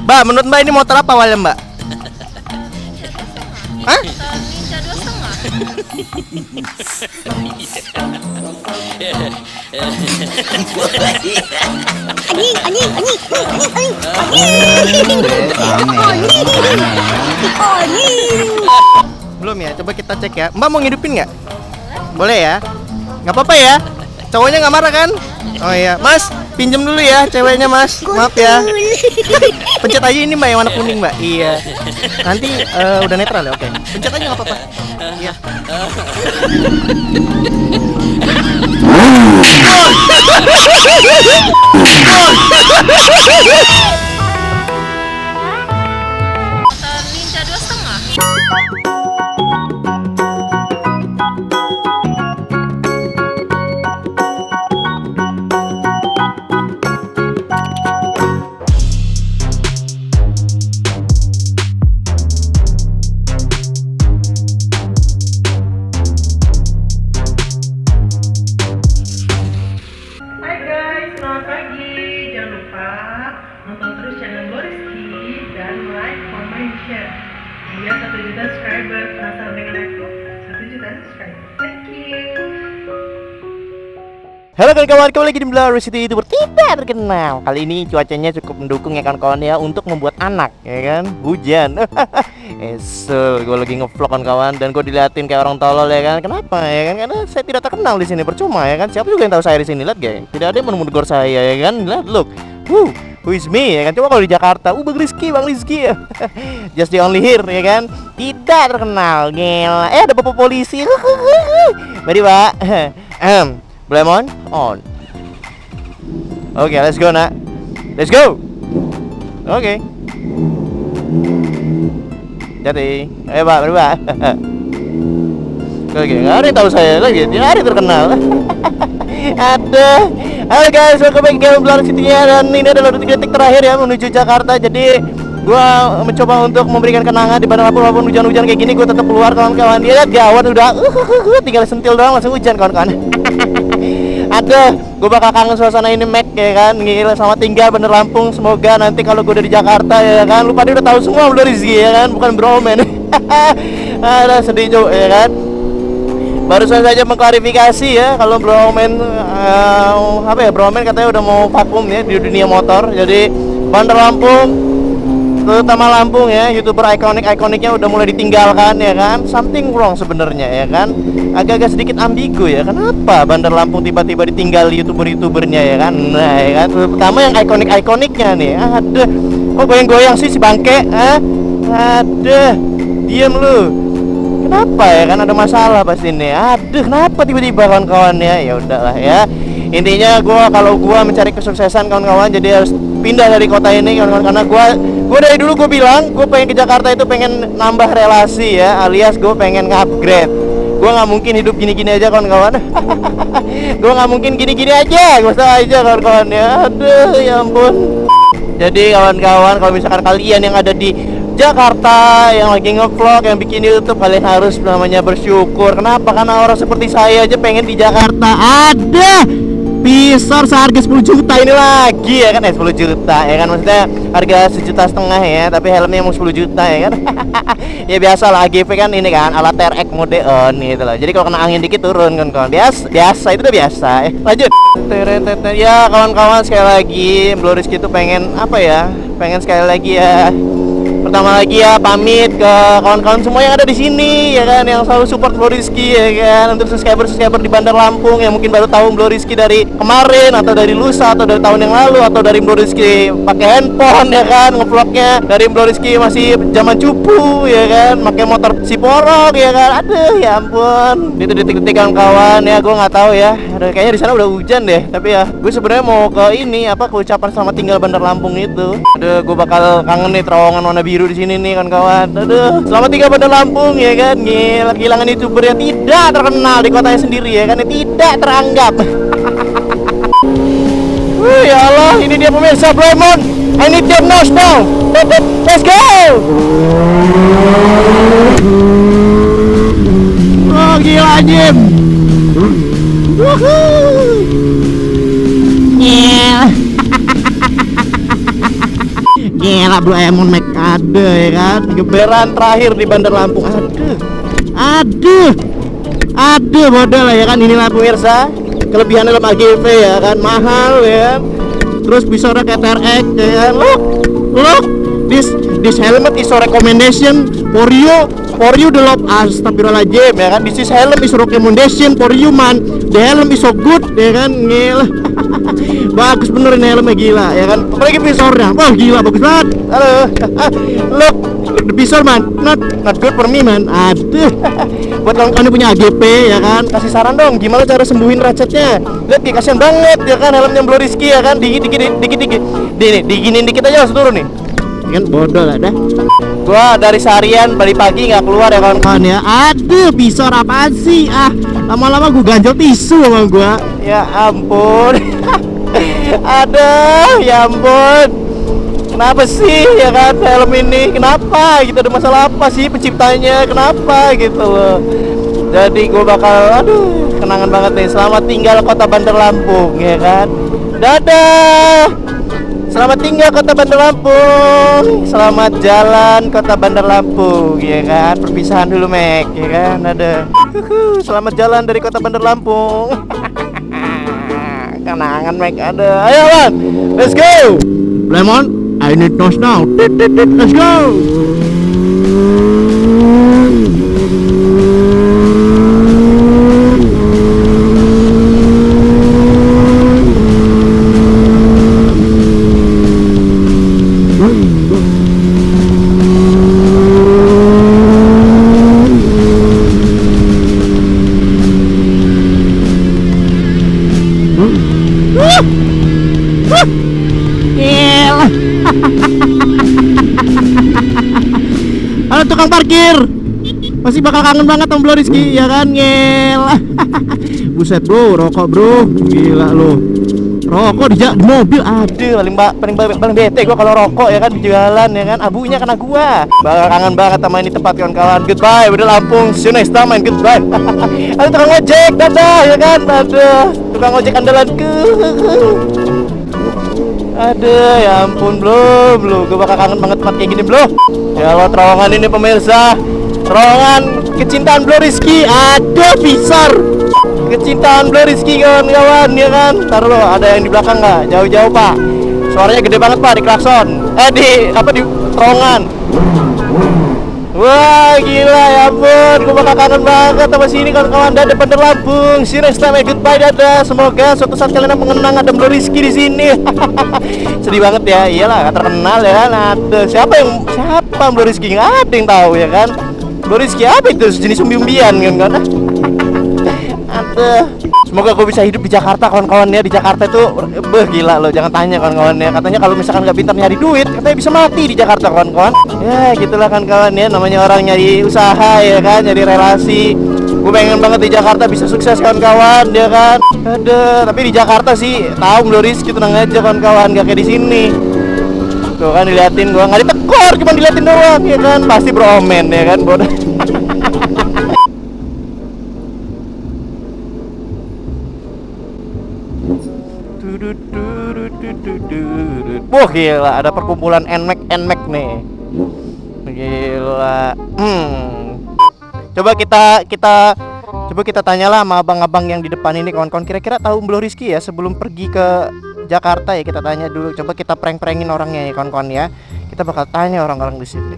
Mbak, menurut Mbak ini motor apa awalnya Mbak? Hah? Ninja 2,5. Belum ya, coba kita cek ya. Mbak mau ngidupin nggak? Boleh ya? Nggak apa-apa ya? Cowoknya nggak marah kan? Oh iya, Mas, pinjem dulu ya ceweknya Mas. Maaf ya. Pencet aja ini Mbak yang warna kuning Mbak. Iya. Nanti udah netral ya, oke. Pencet aja nggak apa-apa. Iya. Motor Ninja 2,5. Hai guys, selamat pagi. Jangan lupa nonton terus channel Gloriski dan like, comment, share. Biar 1 juta subscriber. Penasaran dengan aku? 1 juta subscriber. Thank you. Halo kawan-kawan, kembali lagi di Blur City YouTuber tidak terkenal. Kali ini cuacanya cukup mendukung ya kawan-kawan ya untuk membuat anak, ya kan? Hujan. Gue lagi ngevlog kawan-kawan dan gue diliatin kayak orang tolol ya kan? Kenapa ya kan? Karena saya tidak terkenal di sini, percuma ya kan? Siapa juga yang tahu saya di sini? Lihat geng, tidak ada yang menegur saya ya kan? Lihat, look, who is me ya kan? Coba kalau di Jakarta, Bang Rizky just the only here ya kan? Tidak terkenal, gila. Ada bapak polisi. Mari Pak. Blemon on. Oke, let's go nak. Let's go. Oke. Jadi, Pak, mari Pak. Oke, nggak ada yang tahu saya lagi. Tidak ada yang terkenal. Ada. Halo guys, welcome back ke Blur City ya. Dan ini adalah detik-detik terakhir ya menuju Jakarta. Jadi gua mencoba untuk memberikan kenangan di Bandar Lampung walaupun hujan-hujan kayak gini. Gua tetap keluar kawan-kawan. Lihat gawat udah tinggal sentil doang langsung hujan kawan-kawan. Ada, gue bakal kangen suasana ini Mac ya kan. Gila, sama tinggal Bandar Lampung. Semoga nanti kalau gue udah di Jakarta ya kan, lu pada udah tahu semua Blur Rizky ya kan, bukan Bromen. Ada sedih juga ya kan. Barusan saja mengklarifikasi ya kalau Bromen apa ya, Bromen katanya udah mau vakum ya di dunia motor. Jadi Bandar Lampung, terutama Lampung ya, YouTuber ikoniknya udah mulai ditinggalkan ya kan. Something wrong sebenarnya ya kan. Agak-agak sedikit ambigu ya. Kenapa Bandar Lampung tiba-tiba ditinggal YouTubernya ya kan. Nah ya kan, pertama yang ikoniknya nih. Ada, kok goyang-goyang sih si bangke? Ada, diam lu. Kenapa ya kan, ada masalah pasti nih. Aduh, kenapa tiba-tiba kawan-kawan ya. Ya udahlah ya. Intinya kalau gua mencari kesuksesan kawan-kawan, jadi harus pindah dari kota ini kawan-kawan. Karena gua dari dulu gue bilang gue pengen ke Jakarta itu pengen nambah relasi ya, alias gue pengen nge-upgrade. Gue nggak mungkin hidup gini-gini aja kawan-kawan. Gue nggak mungkin gini-gini aja, gue aja kawan-kawan ya. Aduh ya ampun. Jadi kawan-kawan, kalau misalkan kalian yang ada di Jakarta yang lagi nge-vlog, yang bikin YouTube, kalian harus namanya bersyukur. Kenapa? Karena orang seperti saya aja pengen di Jakarta. Ada Pisor seharga 10 juta ini lagi ya kan, 10 juta ya kan, maksudnya harga 1,5 juta ya, tapi helmnya mau 10 juta ya kan. Ya biasa lah, AGV kan ini kan alat TRX mode on gitu loh. Jadi kalau kena angin dikit turun kan kawan. Biasa itu udah biasa. Lanjut. Ya kawan-kawan, sekali lagi Blur Rizky itu pengen apa ya? Pengen sekali lagi ya, pertama lagi ya pamit ke kawan-kawan semua yang ada di sini ya kan, yang selalu support Blur Rizky ya kan. Untuk subscriber di Bandar Lampung yang mungkin baru tahu Blur Rizky dari kemarin atau dari lusa atau dari tahun yang lalu, atau dari Blur Rizky pakai handphone ya kan ngevlognya, dari Blur Rizky masih zaman cupu ya kan, pakai motor si porok ya kan. Aduh ya ampun, itu detik-detik kawan-kawan ya. Gue nggak tahu ya, kayaknya di sana udah hujan deh. Tapi ya gue sebenarnya mau ke ini apa, ke ucapan selamat tinggal Bandar Lampung itu. Aduh, gue bakal kangen nih terowongan warna biru di sini nih kawan-kawan. Aduh, selamat tinggal Bandar Lampung ya kan. Gila, kehilangan YouTuber yang tidak terkenal di kotanya sendiri ya kan, yang tidak teranggap. Ya Allah, ini dia pemirsa Blemon. I need your nose now. Let's go. Oh gila anjim. Gila gila bro, Emon Mac ada ya kan. Geberan terakhir di Bandar Lampung. Aduh modal lah ya kan. Inilah pemirsa kelebihan dalam AGV ya kan, mahal ya kan. Terus visornya kayak TRX ya kan. Look this helmet is a recommendation for you the love. Astagfirullahaladzim ya kan. This is helmet is a recommendation for you man. The helmet is so good ya kan. Gila. Bagus bener ini helmnya, gila ya kan. Apalagi visornya, wah gila bagus banget. Halo. Look the visor man, not good for me man. Aduh. Buat kawan-kawan yang punya AGP ya kan, kasih saran dong gimana cara sembuhin racetnya. Lihat nih, kasihan banget ya kan helmnya Bro Rizky ya kan. Dikit. Diginin dikit aja langsung turun nih. Kan bodoh lah dah. Gua dari seharian pagi nggak keluar ya kawan-kawan ya. Aduh, visor apaan sih? Lama-lama gua ganjel tisu sama gua. Ya ampun. Aduh, ya ampun. Kenapa sih ya kan helm ini? Kenapa gitu? Ada masalah apa sih penciptanya? Kenapa gitu loh? Jadi gue bakal, kenangan banget nih. Selamat tinggal kota Bandar Lampung ya kan. Dadah. Selamat tinggal kota Bandar Lampung. Selamat jalan kota Bandar Lampung ya kan. Perpisahan dulu Mek ya kan. Selamat jalan dari kota Bandar Lampung. Kenangan Mek ada. Ayo man, let's go. Lemon, I need nose now. Let's go. Halo tukang parkir, pasti bakal kangen banget sama Bro Rizky ya kan, ngel. Buset bro, rokok bro, gila lo. Rokok di mobil, aduh paling bete gua kalau rokok ya kan di jalan ya kan, abunya kena gua. Bakal kangen banget sama ini tempat kawan-kawan. Goodbye, udah Lampung, see you next time man, goodbye. Aduh tukang ojek, dadah ya kan, aduh tukang ojek andalanku. Aduh, ya ampun bro, gue bakal kangen banget tempat kayak gini bro. Ya Allah, terowongan ini pemirsa, terowongan kecintaan Bro Rizky. Ada visor kecintaan Bro Rizky kawan-kawan ya kan. Taruh lo, ada yang di belakang nggak? Jauh-jauh pak, suaranya gede banget pak di klakson. Di terowongan. Wah gila ya ampun, gue bakal kangen banget sama sini kawan-kawan. Dadah Bandar Lampung, see you next time, goodbye, dadah. Semoga suatu saat kalian mengenang ada Bro Rizky di sini. Sedih banget ya, iyalah gak terkenal ya kan. Ada siapa Bro Rizky, nggak ada yang tahu ya kan. Bro Rizky apa itu, sejenis umbi-umbian kan. Ada. Semoga gue bisa hidup di Jakarta kawan-kawan ya. Di Jakarta itu gila loh, jangan tanya kawan-kawan ya. Katanya kalau misalkan nggak pintar nyari duit, katanya bisa mati di Jakarta kawan-kawan. Ya gitulah kawan-kawan ya, namanya orang nyari usaha ya kan, nyari relasi. Gue pengen banget di Jakarta bisa sukses kawan-kawan ya kan. Tapi di Jakarta sih tahu Bro Rizky, tenang aja kawan-kawan, gak kayak di sini. Tuh kan diliatin, gue nggak ditekor, cuma diliatin doang ya kan. Pasti beromen ya kan, bodoh. Wah gila, ada perkumpulan NMAX nih. Gila. Coba kita tanyalah sama abang-abang yang di depan ini kawan-kawan, kira-kira tahu Bro Rizky ya sebelum pergi ke Jakarta ya. Kita tanya dulu, coba kita prank-prankin orangnya ya kawan-kawan ya. Kita bakal tanya orang-orang di sini.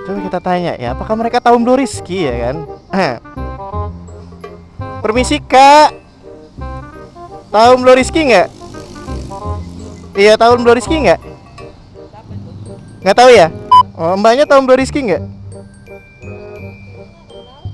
Coba kita tanya ya, apakah mereka tahu Bro Rizky ya kan? Permisi Kak, tahu Bro Rizky nggak? Iya, tahu Bro Rizky nggak? Nggak tahu ya? Oh, mbaknya tahu Bro Rizky nggak?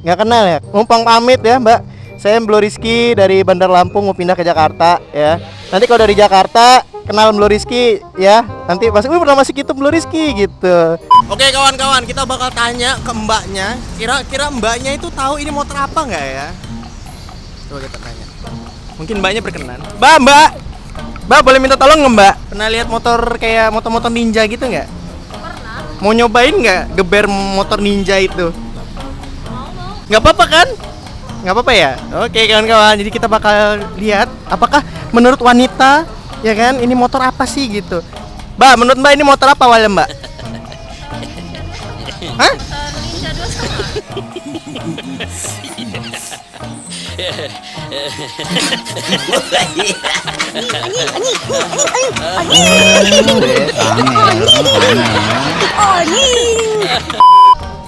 Nggak kenal ya? Numpang pamit ya mbak. Saya Bro Rizky dari Bandar Lampung mau pindah ke Jakarta ya. Nanti kalau dari Jakarta kenal Bro Rizky ya. Nanti pasti pernah masih gitu Bro Rizky gitu. Oke kawan-kawan, kita bakal tanya ke mbaknya. Kira-kira mbaknya itu tahu ini motor apa nggak ya? Coba kita tanya. Mungkin mbaknya berkenan. Mbak boleh minta tolong nggak mbak? Pernah lihat motor kayak motor-motor ninja gitu nggak? Pernah. Mau nyobain nggak geber motor ninja itu? Mau. Nggak apa-apa kan? Nggak apa-apa ya? Oke kawan-kawan, jadi kita bakal lihat apakah menurut wanita ya kan ini motor apa sih gitu. Mbak, menurut Mbak ini motor apa awalnya Mbak? Hah? Ninja 2,5.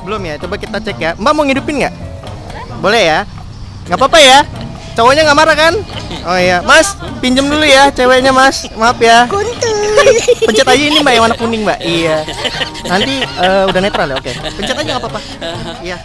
Belum ya, coba kita cek ya. Mbak mau ngidupin nggak? Boleh ya? Nggak apa-apa ya? Cowoknya nggak marah kan? Oh iya, Mas, pinjem dulu ya ceweknya Mas. Maaf ya. Pencet aja ini Mbak yang warna kuning Mbak. Iya. Nanti udah netral ya, oke. Pencet aja nggak apa-apa. Iya.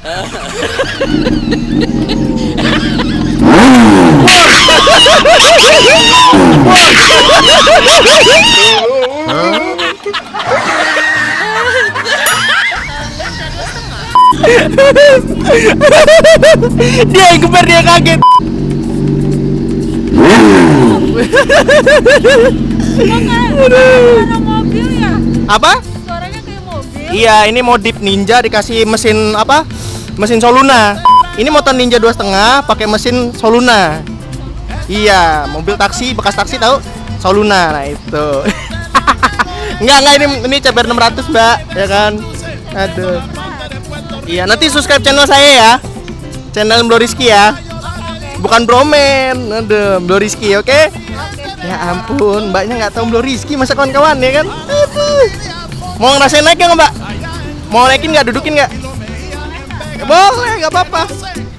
Dia yang geber, dia kaget. Suara mobil ya? Apa? Suaranya kayak mobil. Iya, ini modif Ninja dikasih mesin apa? Mesin Soluna. Ini motor Ninja 2,5 pakai mesin Soluna. Iya, mobil taksi, bekas taksi tahu? Soluna. Nah, itu. Enggak, ini CBR 600, Mbak, ya kan? Aduh. Iya, nanti subscribe channel saya ya. Channel Bro Rizky ya. Bukan Bromen. Aduh, Bro Rizky, oke? Ya ampun, Mbaknya nggak tahu Bro Rizky, masa kawan-kawan ya kan? Aduh. Mau ngerasain naik nggak Mbak? Mau naikin nggak? Dudukin nggak? Boleh, nggak apa-apa.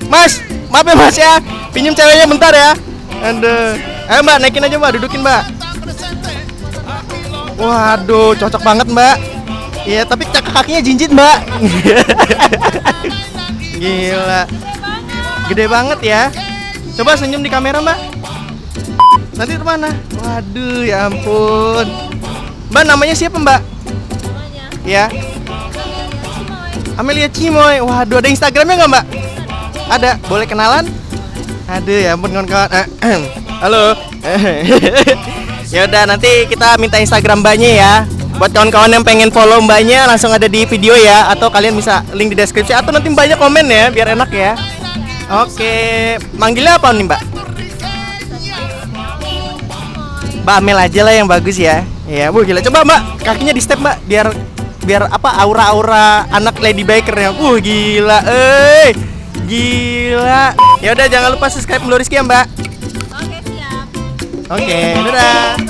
Mas, maaf ya Mas ya, pinjem ceweknya bentar ya. Aduh, ayo Mbak, naikin aja Mbak, dudukin Mbak. Waduh, cocok banget Mbak. Iya, tapi kakinya jinjit Mbak. Gila, gede banget ya. Coba senyum di kamera Mbak. Nanti kemana? Waduh, ya ampun. Mbak, namanya siapa Mbak? Namanya Ya, Cimoy. Amelia Cimoy. Waduh, ada Instagramnya nggak Mbak? Ada, boleh kenalan? Aduh, ya ampun kawan-kawan. Halo. Ya udah, nanti kita minta Instagram Mbaknya ya. Buat kawan-kawan yang pengen follow Mbaknya langsung ada di video ya, atau kalian bisa link di deskripsi, atau nanti Mbaknya komen ya biar enak ya. Oke, manggilnya apa nih Mbak? Mbak Amel aja lah yang bagus ya. Iya, Bu, gila. Coba Mbak, kakinya di step Mbak, biar apa aura-aura anak Lady Baker ya. Gila, gila. Ya udah, jangan lupa subscribe Bro Rizky ya Mbak. Oke, siap. Oke, dadah.